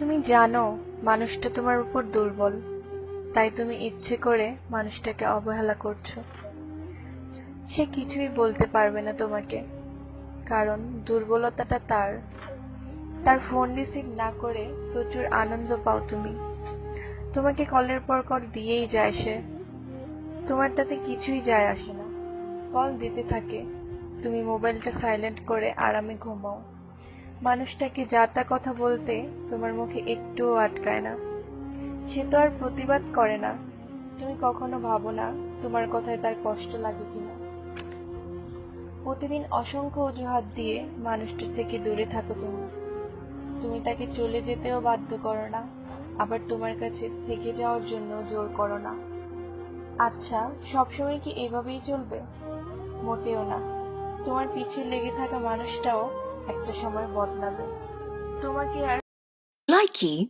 তুমি জানো মানুষটা তোমার উপর দুর্বল, তাই তুমি ইচ্ছে করে মানুষটাকে অবহেলা করছো। সে কিছুই বলতে পারবে না তোমাকে, কারণ দুর্বলতাটা তার। তার ফোন রিসিভ না করে প্রচুর আনন্দ পাও তুমি। তোমাকে কলের পর কল দিয়েই যায় সে। তোমার তাতে কিছুই যায় আসে না। কল দিতে থাকে, তুমি মোবাইলটা সাইলেন্ট করে আরামে ঘুমাও। মানুষটাকে যা তা কথা বলতে তোমার মুখে একটুও আটকায় না। সে তো আর প্রতিবাদ করে না। তুমি কখনো ভাবো না তোমার কথায় তার কষ্ট লাগে কিনা। প্রতিদিন অসংখ্য অজুহাত দিয়ে মানুষটার থেকে দূরে থাকো তুমি। তুমি তাকে চলে যেতেও বাধ্য করো না, আবার তোমার কাছে থেকে যাওয়ার জন্য জোর করো না। আচ্ছা, সবসময় কি এভাবেই চলবে? মোটেও না। তোমার পিছে লেগে থাকা মানুষটাও একটা সময় বদলাবে। তোমাকে আর Likey